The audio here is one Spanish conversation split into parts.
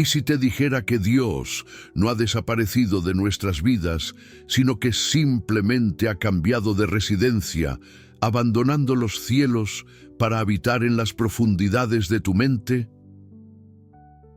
¿Y si te dijera que Dios no ha desaparecido de nuestras vidas, sino que simplemente ha cambiado de residencia, abandonando los cielos para habitar en las profundidades de tu mente?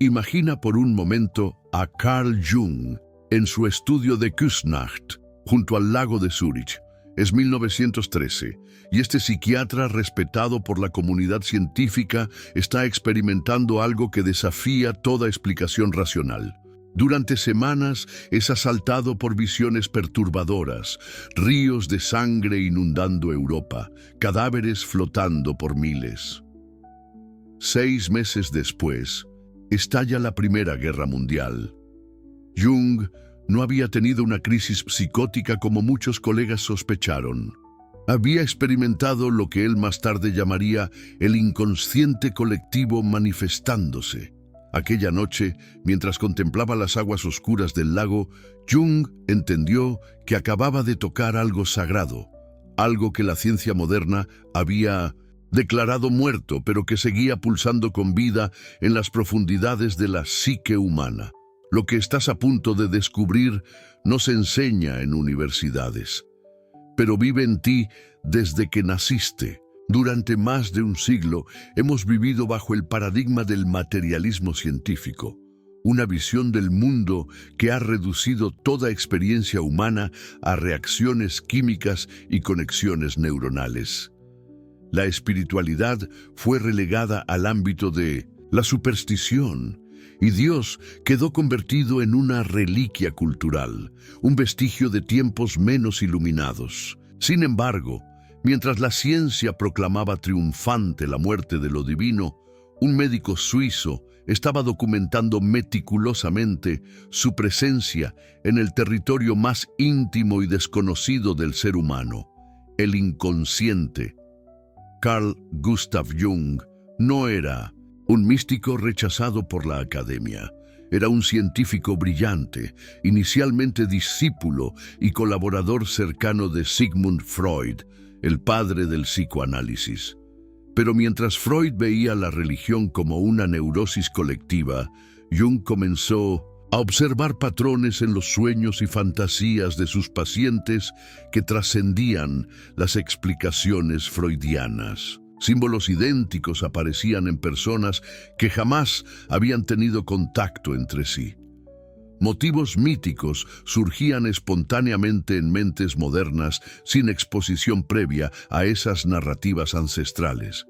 Imagina por un momento a Carl Jung en su estudio de Küsnacht, junto al lago de Zúrich. Es 1913, y este psiquiatra respetado por la comunidad científica está experimentando algo que desafía toda explicación racional. Durante semanas es asaltado por visiones perturbadoras, ríos de sangre inundando Europa, cadáveres flotando por miles. 6 meses después, estalla la Primera Guerra Mundial. Jung no había tenido una crisis psicótica como muchos colegas sospecharon. Había experimentado lo que él más tarde llamaría el inconsciente colectivo manifestándose. Aquella noche, mientras contemplaba las aguas oscuras del lago, Jung entendió que acababa de tocar algo sagrado, algo que la ciencia moderna había declarado muerto, pero que seguía pulsando con vida en las profundidades de la psique humana. Lo que estás a punto de descubrir no se enseña en universidades, pero vive en ti desde que naciste. Durante más de un siglo hemos vivido bajo el paradigma del materialismo científico, una visión del mundo que ha reducido toda experiencia humana a reacciones químicas y conexiones neuronales. La espiritualidad fue relegada al ámbito de la superstición, y Dios quedó convertido en una reliquia cultural, un vestigio de tiempos menos iluminados. Sin embargo, mientras la ciencia proclamaba triunfante la muerte de lo divino, un médico suizo estaba documentando meticulosamente su presencia en el territorio más íntimo y desconocido del ser humano, el inconsciente. Carl Gustav Jung no era un místico rechazado por la academia. Era un científico brillante, inicialmente discípulo y colaborador cercano de Sigmund Freud, el padre del psicoanálisis. Pero mientras Freud veía la religión como una neurosis colectiva, Jung comenzó a observar patrones en los sueños y fantasías de sus pacientes que trascendían las explicaciones freudianas. Símbolos idénticos aparecían en personas que jamás habían tenido contacto entre sí. Motivos míticos surgían espontáneamente en mentes modernas sin exposición previa a esas narrativas ancestrales.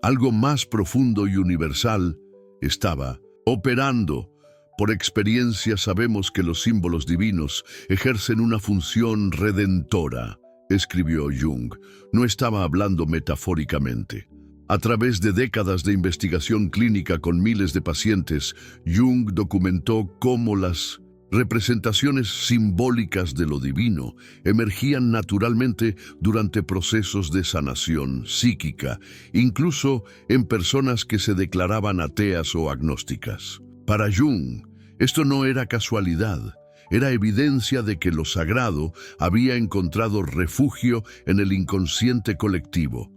Algo más profundo y universal estaba operando. Por experiencia sabemos que los símbolos divinos ejercen una función redentora, escribió Jung. No estaba hablando metafóricamente. A través de décadas de investigación clínica con miles de pacientes, Jung documentó cómo las representaciones simbólicas de lo divino emergían naturalmente durante procesos de sanación psíquica, incluso en personas que se declaraban ateas o agnósticas. Para Jung, esto no era casualidad. Era evidencia de que lo sagrado había encontrado refugio en el inconsciente colectivo,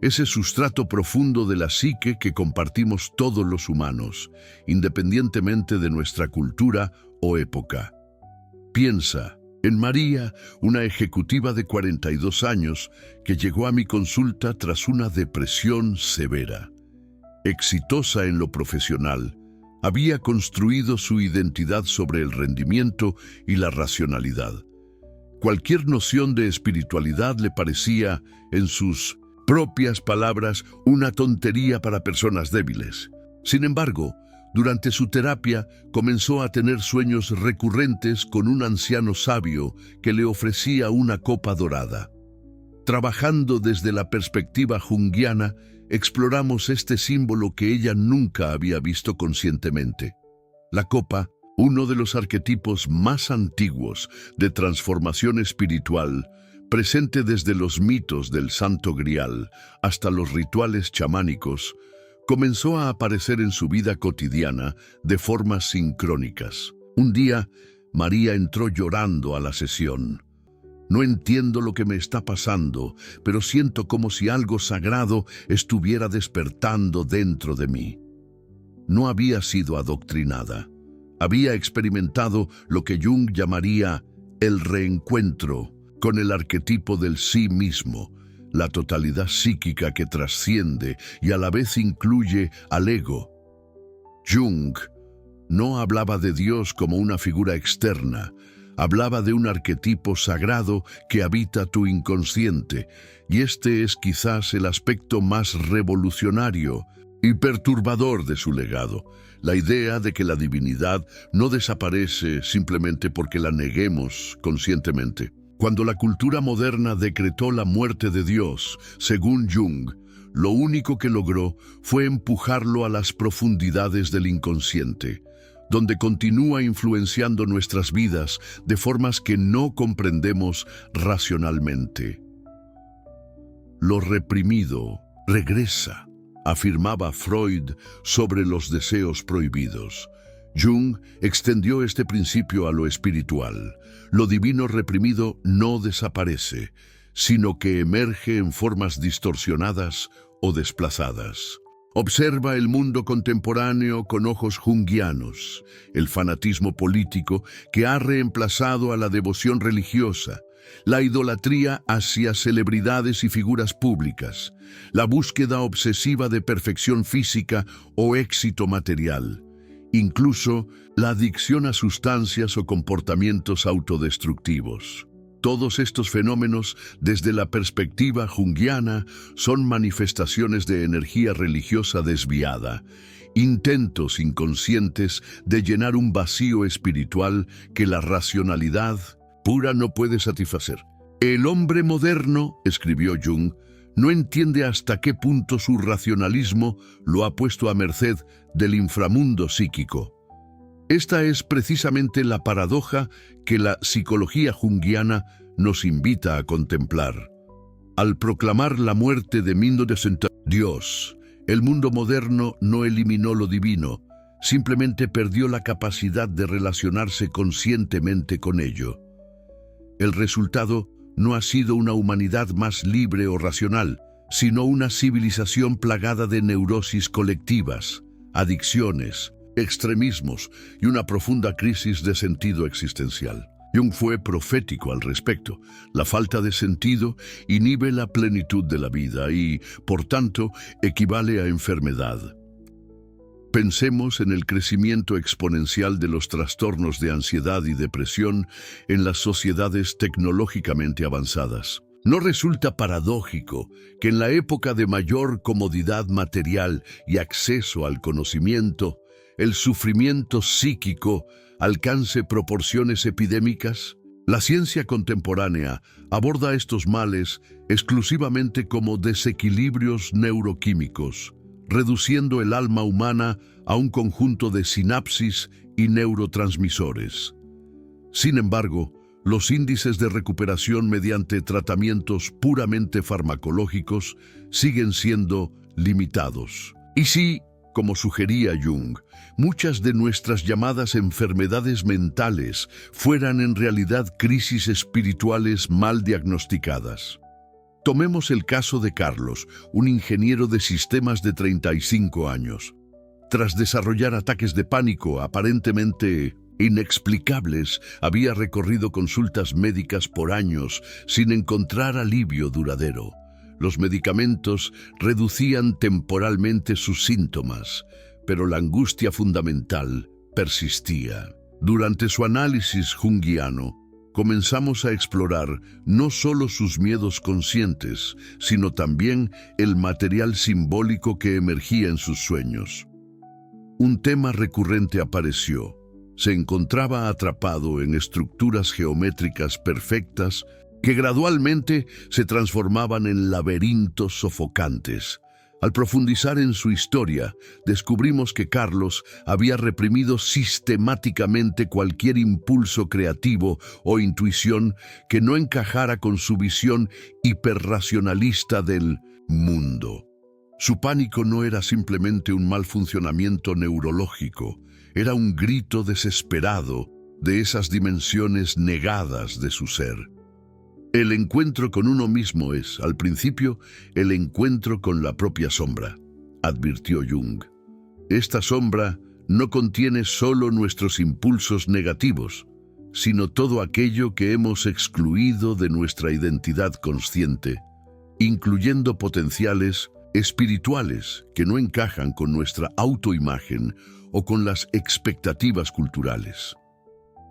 ese sustrato profundo de la psique que compartimos todos los humanos, independientemente de nuestra cultura o época. Piensa en María, una ejecutiva de 42 años que llegó a mi consulta tras una depresión severa. Exitosa en lo profesional, había construido su identidad sobre el rendimiento y la racionalidad. Cualquier noción de espiritualidad le parecía, en sus propias palabras, una tontería para personas débiles. Sin embargo, durante su terapia comenzó a tener sueños recurrentes con un anciano sabio que le ofrecía una copa dorada. Trabajando desde la perspectiva junguiana, exploramos este símbolo que ella nunca había visto conscientemente. La copa, uno de los arquetipos más antiguos de transformación espiritual, presente desde los mitos del Santo Grial hasta los rituales chamánicos, comenzó a aparecer en su vida cotidiana de formas sincrónicas. Un día, María entró llorando a la sesión. No entiendo lo que me está pasando, pero siento como si algo sagrado estuviera despertando dentro de mí. no había sido adoctrinada. Había experimentado lo que Jung llamaría el reencuentro con el arquetipo del sí mismo, la totalidad psíquica que trasciende y a la vez incluye al ego. Jung no hablaba de Dios como una figura externa, hablaba de un arquetipo sagrado que habita tu inconsciente, y este es quizás el aspecto más revolucionario y perturbador de su legado, la idea de que la divinidad no desaparece simplemente porque la neguemos conscientemente. Cuando la cultura moderna decretó la muerte de Dios, según Jung, lo único que logró fue empujarlo a las profundidades del inconsciente, donde continúa influenciando nuestras vidas de formas que no comprendemos racionalmente. Lo reprimido regresa, afirmaba Freud sobre los deseos prohibidos. Jung extendió este principio a lo espiritual. Lo divino reprimido no desaparece, sino que emerge en formas distorsionadas o desplazadas. Observa el mundo contemporáneo con ojos junguianos, el fanatismo político que ha reemplazado a la devoción religiosa, la idolatría hacia celebridades y figuras públicas, la búsqueda obsesiva de perfección física o éxito material, incluso la adicción a sustancias o comportamientos autodestructivos. Todos estos fenómenos, desde la perspectiva junguiana, son manifestaciones de energía religiosa desviada, intentos inconscientes de llenar un vacío espiritual que la racionalidad pura no puede satisfacer. El hombre moderno, escribió Jung, no entiende hasta qué punto su racionalismo lo ha puesto a merced del inframundo psíquico. Esta es precisamente la paradoja que la psicología junguiana nos invita a contemplar. Al proclamar la muerte de Dios, el mundo moderno no eliminó lo divino, simplemente perdió la capacidad de relacionarse conscientemente con ello. El resultado no ha sido una humanidad más libre o racional, sino una civilización plagada de neurosis colectivas, adicciones, extremismos y una profunda crisis de sentido existencial. Jung fue profético al respecto. La falta de sentido inhibe la plenitud de la vida y, por tanto, equivale a enfermedad. Pensemos en el crecimiento exponencial de los trastornos de ansiedad y depresión en las sociedades tecnológicamente avanzadas. ¿No resulta paradójico que en la época de mayor comodidad material y acceso al conocimiento, el sufrimiento psíquico alcance proporciones epidémicas? La ciencia contemporánea aborda estos males exclusivamente como desequilibrios neuroquímicos, reduciendo el alma humana a un conjunto de sinapsis y neurotransmisores. Sin embargo, los índices de recuperación mediante tratamientos puramente farmacológicos siguen siendo limitados. Y si, como sugería Jung, muchas de nuestras llamadas enfermedades mentales fueran en realidad crisis espirituales mal diagnosticadas. Tomemos el caso de Carlos, un ingeniero de sistemas de 35 años. Tras desarrollar ataques de pánico aparentemente inexplicables, había recorrido consultas médicas por años sin encontrar alivio duradero. Los medicamentos reducían temporalmente sus síntomas, pero la angustia fundamental persistía. Durante su análisis junguiano, comenzamos a explorar no solo sus miedos conscientes, sino también el material simbólico que emergía en sus sueños. Un tema recurrente apareció. Se encontraba atrapado en estructuras geométricas perfectas que gradualmente se transformaban en laberintos sofocantes. Al profundizar en su historia, descubrimos que Carlos había reprimido sistemáticamente cualquier impulso creativo o intuición que no encajara con su visión hiperracionalista del mundo. Su pánico no era simplemente un mal funcionamiento neurológico, era un grito desesperado de esas dimensiones negadas de su ser. El encuentro con uno mismo es, al principio, el encuentro con la propia sombra, advirtió Jung. Esta sombra no contiene solo nuestros impulsos negativos, sino todo aquello que hemos excluido de nuestra identidad consciente, incluyendo potenciales espirituales que no encajan con nuestra autoimagen o con las expectativas culturales.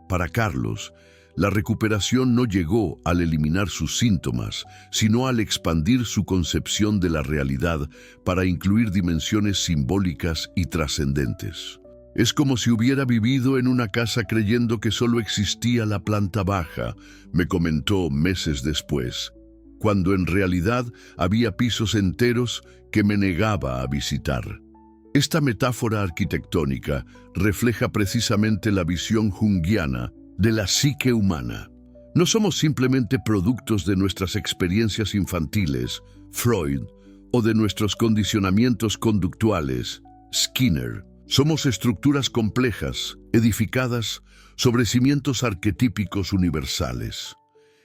Para Carlos, la recuperación no llegó al eliminar sus síntomas, sino al expandir su concepción de la realidad para incluir dimensiones simbólicas y trascendentes. Es como si hubiera vivido en una casa creyendo que solo existía la planta baja, me comentó meses después, cuando en realidad había pisos enteros que me negaba a visitar. Esta metáfora arquitectónica refleja precisamente la visión junguiana de la psique humana. No somos simplemente productos de nuestras experiencias infantiles, Freud, o de nuestros condicionamientos conductuales, Skinner. Somos estructuras complejas, edificadas sobre cimientos arquetípicos universales.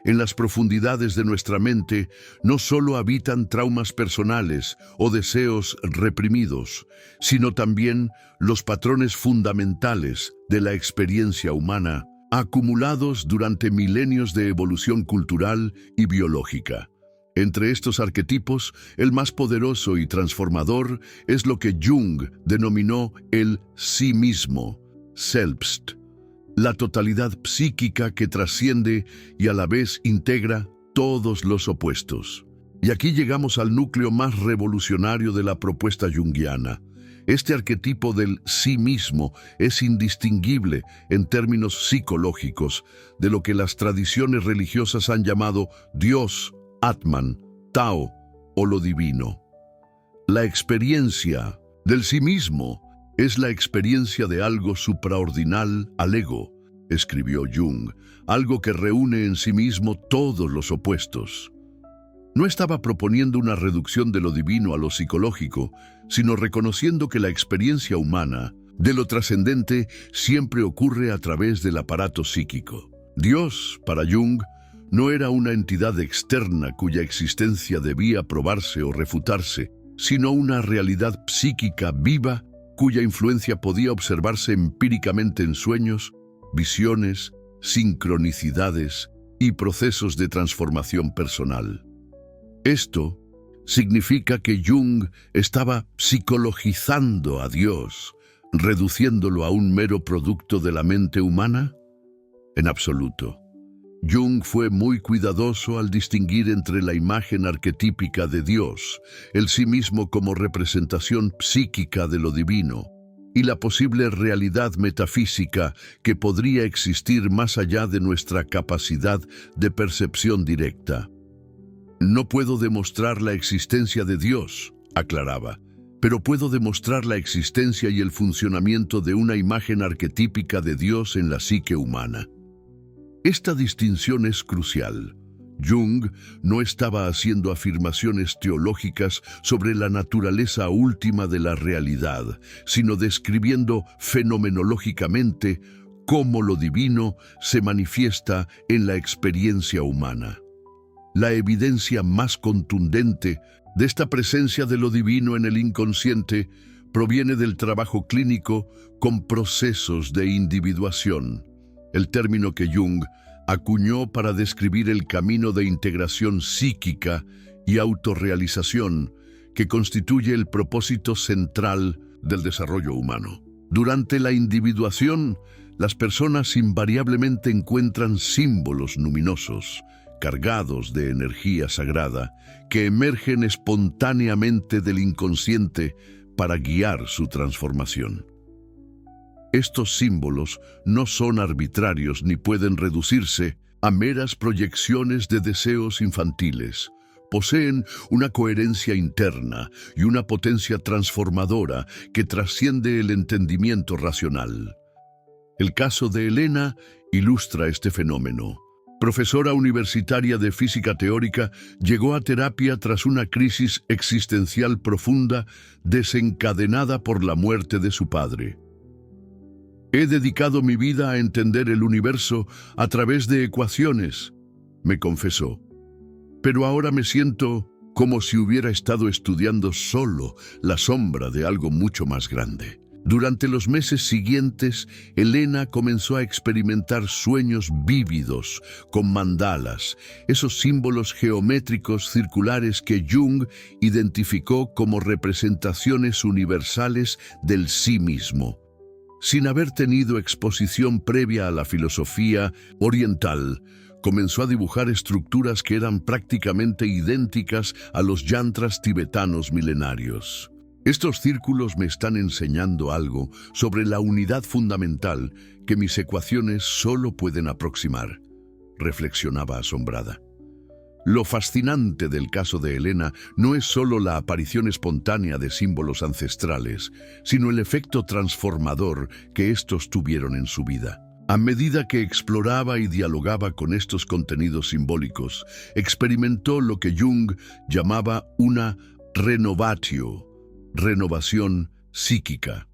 En las profundidades de nuestra mente no solo habitan traumas personales o deseos reprimidos, sino también los patrones fundamentales de la experiencia humana, acumulados durante milenios de evolución cultural y biológica. Entre estos arquetipos, el más poderoso y transformador es lo que Jung denominó el sí mismo, Selbst, la totalidad psíquica que trasciende y a la vez integra todos los opuestos. Y aquí llegamos al núcleo más revolucionario de la propuesta junguiana. Este arquetipo del sí mismo es indistinguible en términos psicológicos de lo que las tradiciones religiosas han llamado Dios, Atman, Tao o lo divino. La experiencia del sí mismo es la experiencia de algo supraordinal al ego, escribió Jung, algo que reúne en sí mismo todos los opuestos. No estaba proponiendo una reducción de lo divino a lo psicológico, sino reconociendo que la experiencia humana de lo trascendente siempre ocurre a través del aparato psíquico. Dios, para Jung, no era una entidad externa cuya existencia debía probarse o refutarse, sino una realidad psíquica viva cuya influencia podía observarse empíricamente en sueños, visiones, sincronicidades y procesos de transformación personal. Esto significa que Jung estaba psicologizando a Dios, reduciéndolo a un mero producto de la mente humana. En absoluto. Jung fue muy cuidadoso al distinguir entre la imagen arquetípica de Dios, el sí mismo como representación psíquica de lo divino, y la posible realidad metafísica que podría existir más allá de nuestra capacidad de percepción directa. No puedo demostrar la existencia de Dios, aclaraba, pero puedo demostrar la existencia y el funcionamiento de una imagen arquetípica de Dios en la psique humana. Esta distinción es crucial. Jung no estaba haciendo afirmaciones teológicas sobre la naturaleza última de la realidad, sino describiendo fenomenológicamente cómo lo divino se manifiesta en la experiencia humana. La evidencia más contundente de esta presencia de lo divino en el inconsciente proviene del trabajo clínico con procesos de individuación, el término que Jung acuñó para describir el camino de integración psíquica y autorrealización que constituye el propósito central del desarrollo humano. Durante la individuación, las personas invariablemente encuentran símbolos luminosos, cargados de energía sagrada, que emergen espontáneamente del inconsciente para guiar su transformación. Estos símbolos no son arbitrarios ni pueden reducirse a meras proyecciones de deseos infantiles. Poseen una coherencia interna y una potencia transformadora que trasciende el entendimiento racional. El caso de Elena ilustra este fenómeno. Profesora universitaria de física teórica, llegó a terapia tras una crisis existencial profunda desencadenada por la muerte de su padre. He dedicado mi vida a entender el universo a través de ecuaciones, me confesó. Pero ahora me siento como si hubiera estado estudiando solo la sombra de algo mucho más grande. Durante los meses siguientes, Elena comenzó a experimentar sueños vívidos con mandalas, esos símbolos geométricos circulares que Jung identificó como representaciones universales del sí mismo. Sin haber tenido exposición previa a la filosofía oriental, comenzó a dibujar estructuras que eran prácticamente idénticas a los yantras tibetanos milenarios. Estos círculos me están enseñando algo sobre la unidad fundamental que mis ecuaciones solo pueden aproximar, reflexionaba asombrada. Lo fascinante del caso de Elena no es solo la aparición espontánea de símbolos ancestrales, sino el efecto transformador que estos tuvieron en su vida. A medida que exploraba y dialogaba con estos contenidos simbólicos, experimentó lo que Jung llamaba una renovatio, renovación psíquica.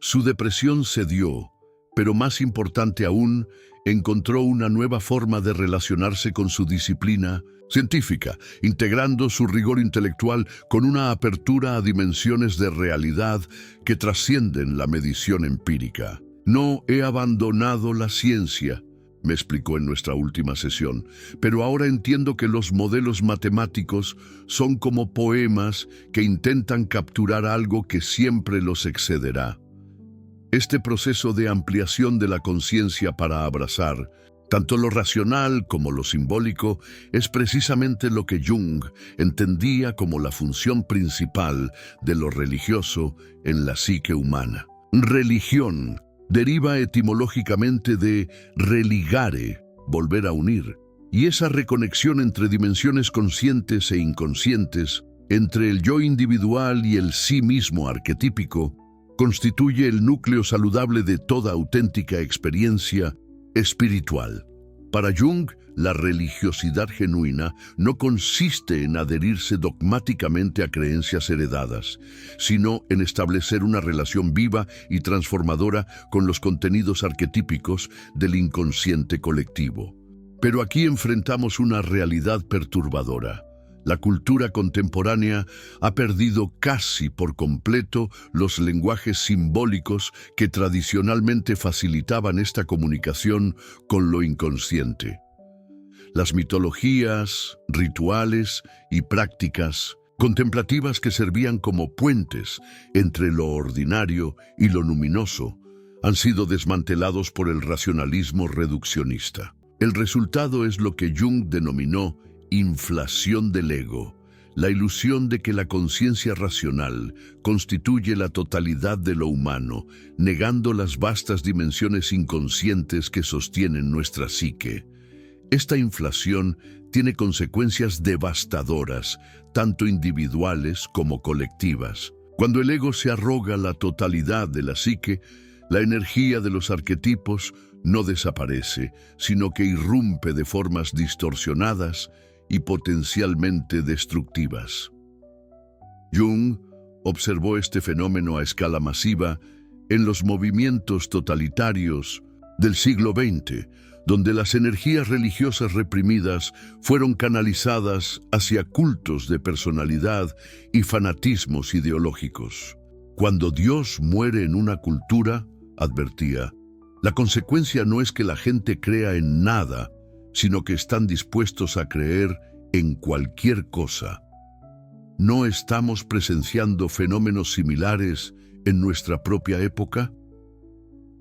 Su depresión cedió, pero más importante aún, encontró una nueva forma de relacionarse con su disciplina científica, integrando su rigor intelectual con una apertura a dimensiones de realidad que trascienden la medición empírica. No he abandonado la ciencia, me explicó en nuestra última sesión, pero ahora entiendo que los modelos matemáticos son como poemas que intentan capturar algo que siempre los excederá. Este proceso de ampliación de la conciencia para abrazar tanto lo racional como lo simbólico es precisamente lo que Jung entendía como la función principal de lo religioso en la psique humana. Religión deriva etimológicamente de religare, volver a unir, y esa reconexión entre dimensiones conscientes e inconscientes, entre el yo individual y el sí mismo arquetípico, constituye el núcleo saludable de toda auténtica experiencia espiritual. Para Jung, la religiosidad genuina no consiste en adherirse dogmáticamente a creencias heredadas, sino en establecer una relación viva y transformadora con los contenidos arquetípicos del inconsciente colectivo. Pero aquí enfrentamos una realidad perturbadora. La cultura contemporánea ha perdido casi por completo los lenguajes simbólicos que tradicionalmente facilitaban esta comunicación con lo inconsciente. Las mitologías, rituales y prácticas contemplativas que servían como puentes entre lo ordinario y lo luminoso han sido desmantelados por el racionalismo reduccionista. El resultado es lo que Jung denominó inflación del ego, la ilusión de que la conciencia racional constituye la totalidad de lo humano, negando las vastas dimensiones inconscientes que sostienen nuestra psique. Esta inflación tiene consecuencias devastadoras, tanto individuales como colectivas. Cuando el ego se arroga la totalidad de la psique, la energía de los arquetipos no desaparece, sino que irrumpe de formas distorsionadas y potencialmente destructivas. Jung observó este fenómeno a escala masiva en los movimientos totalitarios del siglo XX, donde las energías religiosas reprimidas fueron canalizadas hacia cultos de personalidad y fanatismos ideológicos. Cuando Dios muere en una cultura, advertía, la consecuencia no es que la gente crea en nada, sino que están dispuestos a creer en cualquier cosa. ¿No estamos presenciando fenómenos similares en nuestra propia época?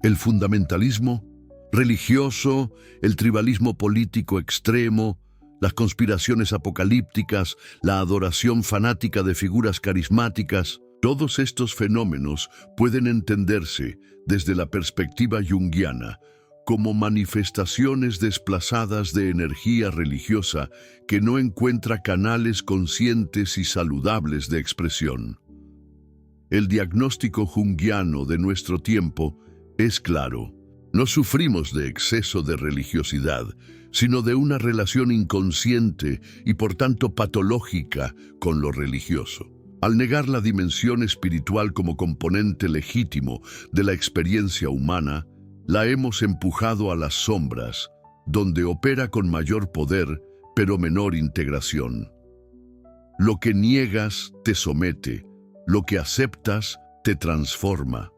El fundamentalismo religioso, el tribalismo político extremo, las conspiraciones apocalípticas, la adoración fanática de figuras carismáticas, todos estos fenómenos pueden entenderse desde la perspectiva junguiana como manifestaciones desplazadas de energía religiosa que no encuentra canales conscientes y saludables de expresión. El diagnóstico junguiano de nuestro tiempo es claro. No sufrimos de exceso de religiosidad, sino de una relación inconsciente y por tanto patológica con lo religioso. Al negar la dimensión espiritual como componente legítimo de la experiencia humana, la hemos empujado a las sombras, donde opera con mayor poder, pero menor integración. Lo que niegas te somete, lo que aceptas te transforma,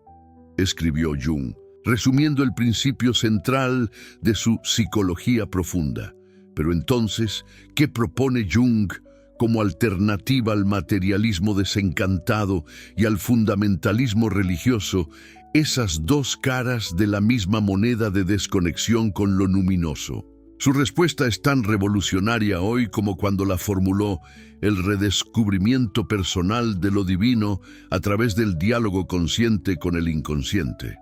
escribió Jung, resumiendo el principio central de su psicología profunda. Pero entonces, ¿qué propone Jung como alternativa al materialismo desencantado y al fundamentalismo religioso, esas dos caras de la misma moneda de desconexión con lo luminoso? Su respuesta es tan revolucionaria hoy como cuando la formuló: el redescubrimiento personal de lo divino a través del diálogo consciente con el inconsciente.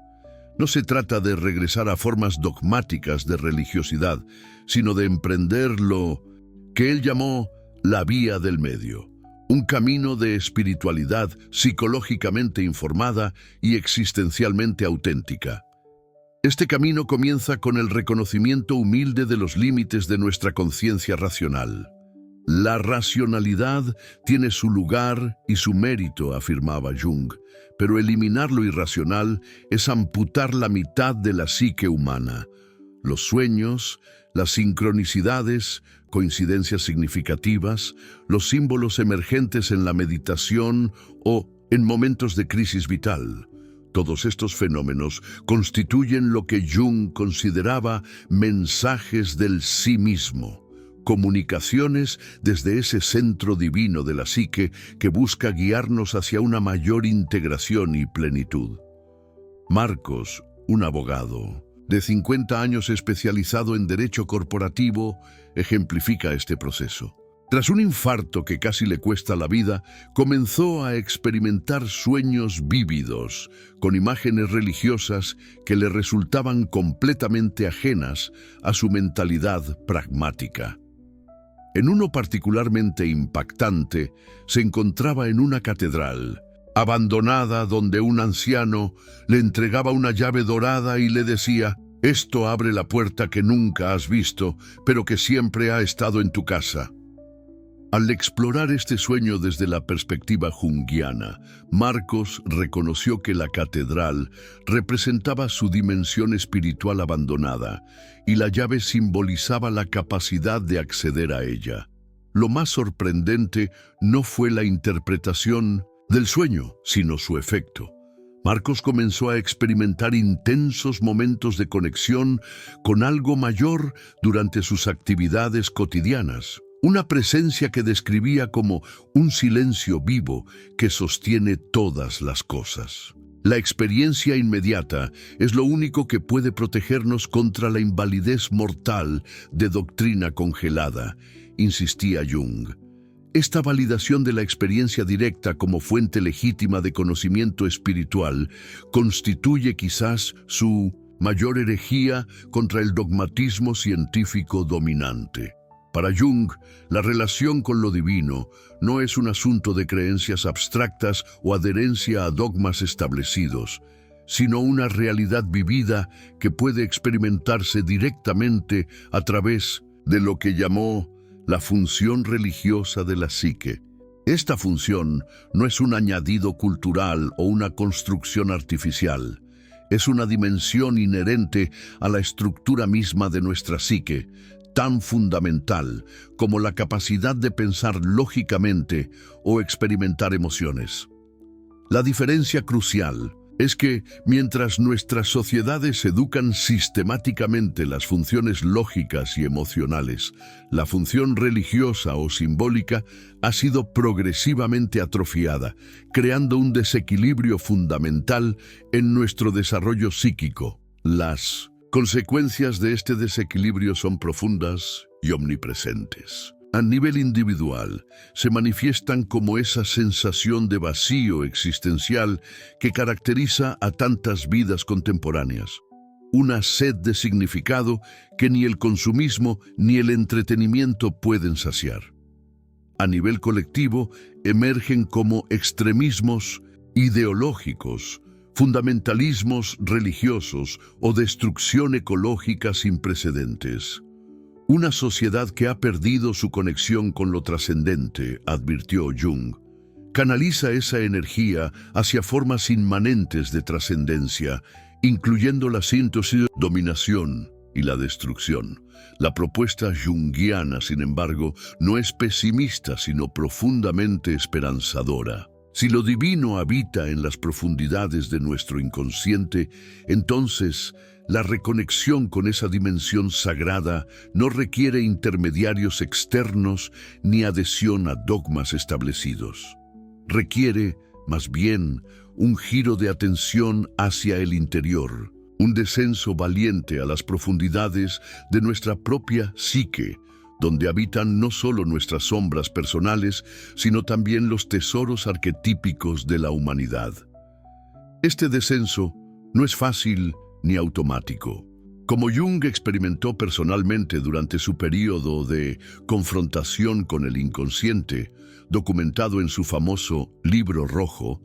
No se trata de regresar a formas dogmáticas de religiosidad, sino de emprender lo que él llamó la vía del medio, un camino de espiritualidad psicológicamente informada y existencialmente auténtica. Este camino comienza con el reconocimiento humilde de los límites de nuestra conciencia racional. La racionalidad tiene su lugar y su mérito, afirmaba Jung, pero eliminar lo irracional es amputar la mitad de la psique humana. Los sueños, las sincronicidades, coincidencias significativas, los símbolos emergentes en la meditación o en momentos de crisis vital. Todos estos fenómenos constituyen lo que Jung consideraba mensajes del sí mismo, comunicaciones desde ese centro divino de la psique que busca guiarnos hacia una mayor integración y plenitud. Marcos, un abogado de 50 años especializado en derecho corporativo, ejemplifica este proceso. Tras un infarto que casi le cuesta la vida, comenzó a experimentar sueños vívidos, con imágenes religiosas que le resultaban completamente ajenas a su mentalidad pragmática. En uno particularmente impactante, se encontraba en una catedral, abandonada, donde un anciano le entregaba una llave dorada y le decía: «Esto abre la puerta que nunca has visto, pero que siempre ha estado en tu casa». Al explorar este sueño desde la perspectiva junguiana, Marcos reconoció que la catedral representaba su dimensión espiritual abandonada y la llave simbolizaba la capacidad de acceder a ella. Lo más sorprendente no fue la interpretación del sueño, sino su efecto. Marcos comenzó a experimentar intensos momentos de conexión con algo mayor durante sus actividades cotidianas. Una presencia que describía como un silencio vivo que sostiene todas las cosas. La experiencia inmediata es lo único que puede protegernos contra la invalidez mortal de doctrina congelada, insistía Jung. Esta validación de la experiencia directa como fuente legítima de conocimiento espiritual constituye quizás su mayor herejía contra el dogmatismo científico dominante. Para Jung, la relación con lo divino no es un asunto de creencias abstractas o adherencia a dogmas establecidos, sino una realidad vivida que puede experimentarse directamente a través de lo que llamó la función religiosa de la psique. Esta función no es un añadido cultural o una construcción artificial. Es una dimensión inherente a la estructura misma de nuestra psique, tan fundamental como la capacidad de pensar lógicamente o experimentar emociones. La diferencia crucial es que, mientras nuestras sociedades educan sistemáticamente las funciones lógicas y emocionales, la función religiosa o simbólica ha sido progresivamente atrofiada, creando un desequilibrio fundamental en nuestro desarrollo psíquico. Las consecuencias de este desequilibrio son profundas y omnipresentes. A nivel individual, se manifiestan como esa sensación de vacío existencial que caracteriza a tantas vidas contemporáneas. Una sed de significado que ni el consumismo ni el entretenimiento pueden saciar. A nivel colectivo, emergen como extremismos ideológicos, fundamentalismos religiosos o destrucción ecológica sin precedentes. Una sociedad que ha perdido su conexión con lo trascendente, advirtió Jung, canaliza esa energía hacia formas inmanentes de trascendencia, incluyendo la síntesis, dominación y la destrucción. La propuesta junguiana, sin embargo, no es pesimista, sino profundamente esperanzadora. Si lo divino habita en las profundidades de nuestro inconsciente, entonces la reconexión con esa dimensión sagrada no requiere intermediarios externos ni adhesión a dogmas establecidos. Requiere, más bien, un giro de atención hacia el interior, un descenso valiente a las profundidades de nuestra propia psique, donde habitan no solo nuestras sombras personales, sino también los tesoros arquetípicos de la humanidad. Este descenso no es fácil ni automático. Como Jung experimentó personalmente durante su período de confrontación con el inconsciente, documentado en su famoso Libro Rojo,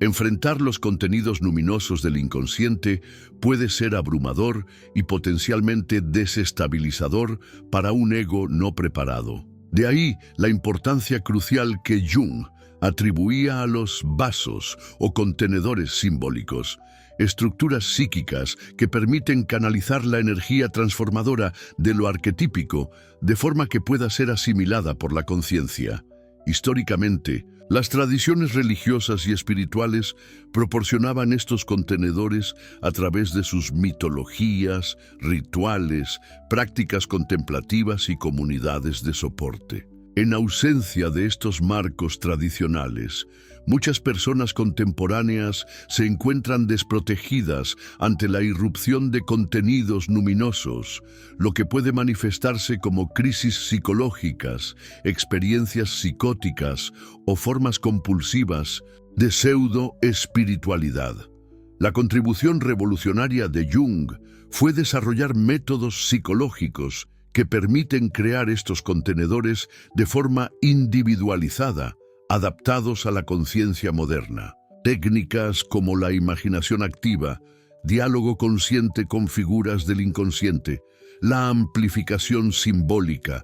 enfrentar los contenidos luminosos del inconsciente puede ser abrumador y potencialmente desestabilizador para un ego no preparado. De ahí la importancia crucial que Jung atribuía a los vasos o contenedores simbólicos, estructuras psíquicas que permiten canalizar la energía transformadora de lo arquetípico de forma que pueda ser asimilada por la conciencia. Históricamente, las tradiciones religiosas y espirituales proporcionaban estos contenedores a través de sus mitologías, rituales, prácticas contemplativas y comunidades de soporte. En ausencia de estos marcos tradicionales, muchas personas contemporáneas se encuentran desprotegidas ante la irrupción de contenidos luminosos, lo que puede manifestarse como crisis psicológicas, experiencias psicóticas o formas compulsivas de pseudo-espiritualidad. La contribución revolucionaria de Jung fue desarrollar métodos psicológicos que permiten crear estos contenedores de forma individualizada, adaptados a la conciencia moderna. Técnicas como la imaginación activa, diálogo consciente con figuras del inconsciente, la amplificación simbólica,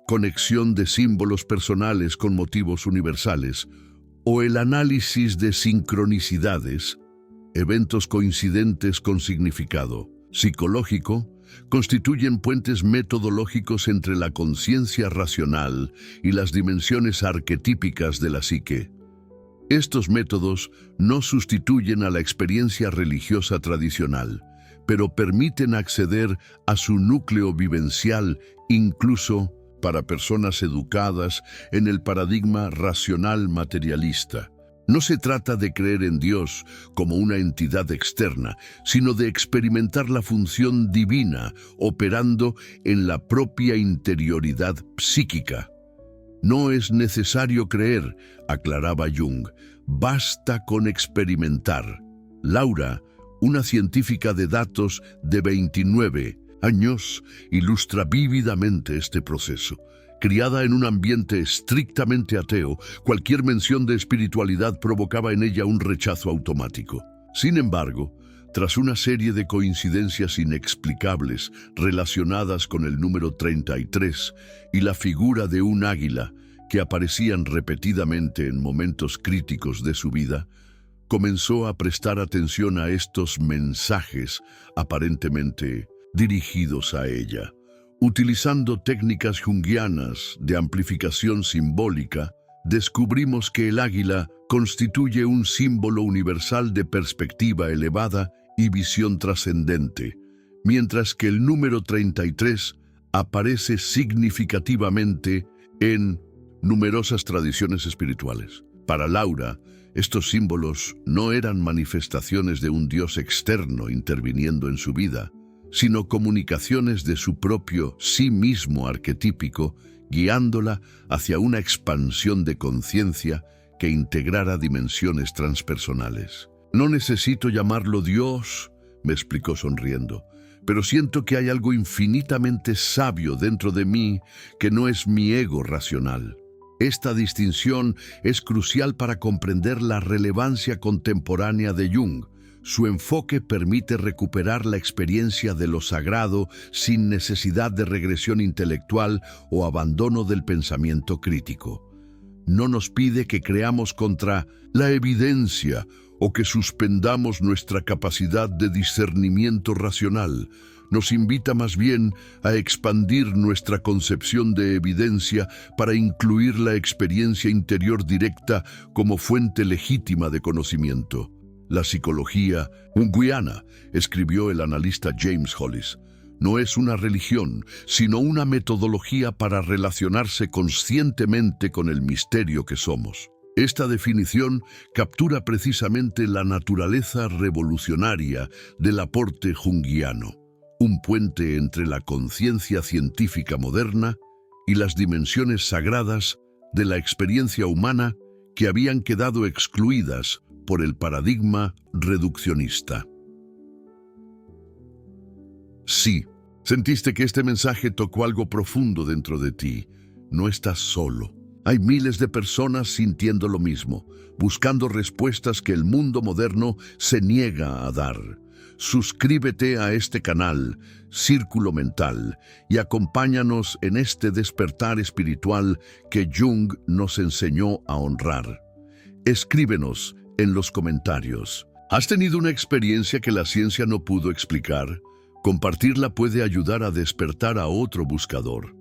conexión de símbolos personales con motivos universales, o el análisis de sincronicidades, eventos coincidentes con significado psicológico, constituyen puentes metodológicos entre la conciencia racional y las dimensiones arquetípicas de la psique. Estos métodos no sustituyen a la experiencia religiosa tradicional, pero permiten acceder a su núcleo vivencial incluso para personas educadas en el paradigma racional materialista. No se trata de creer en Dios como una entidad externa, sino de experimentar la función divina operando en la propia interioridad psíquica. No es necesario creer, aclaraba Jung, basta con experimentar. Laura, una científica de datos de 29 años, ilustra vívidamente este proceso. Criada en un ambiente estrictamente ateo, cualquier mención de espiritualidad provocaba en ella un rechazo automático. Sin embargo, tras una serie de coincidencias inexplicables relacionadas con el número 33 y la figura de un águila que aparecían repetidamente en momentos críticos de su vida, comenzó a prestar atención a estos mensajes aparentemente dirigidos a ella. Utilizando técnicas junguianas de amplificación simbólica, descubrimos que el águila constituye un símbolo universal de perspectiva elevada y visión trascendente, mientras que el número 33 aparece significativamente en numerosas tradiciones espirituales. Para Laura, estos símbolos no eran manifestaciones de un Dios externo interviniendo en su vida, sino comunicaciones de su propio sí mismo arquetípico, guiándola hacia una expansión de conciencia que integrara dimensiones transpersonales. No necesito llamarlo Dios, me explicó sonriendo, pero siento que hay algo infinitamente sabio dentro de mí que no es mi ego racional. Esta distinción es crucial para comprender la relevancia contemporánea de Jung. Su enfoque permite recuperar la experiencia de lo sagrado sin necesidad de regresión intelectual o abandono del pensamiento crítico. No nos pide que creamos contra la evidencia o que suspendamos nuestra capacidad de discernimiento racional. nos invita más bien a expandir nuestra concepción de evidencia para incluir la experiencia interior directa como fuente legítima de conocimiento. La psicología junguiana, escribió el analista James Hollis, no es una religión, sino una metodología para relacionarse conscientemente con el misterio que somos. Esta definición captura precisamente la naturaleza revolucionaria del aporte junguiano, un puente entre la conciencia científica moderna y las dimensiones sagradas de la experiencia humana que habían quedado excluidas por el paradigma reduccionista. Sí, sentiste que este mensaje tocó algo profundo dentro de ti. No estás solo. Hay miles de personas sintiendo lo mismo, buscando respuestas que el mundo moderno se niega a dar. Suscríbete a este canal, Círculo Mental, y acompáñanos en este despertar espiritual que Jung nos enseñó a honrar. Escríbenos en los comentarios. ¿Has tenido una experiencia que la ciencia no pudo explicar? Compartirla puede ayudar a despertar a otro buscador.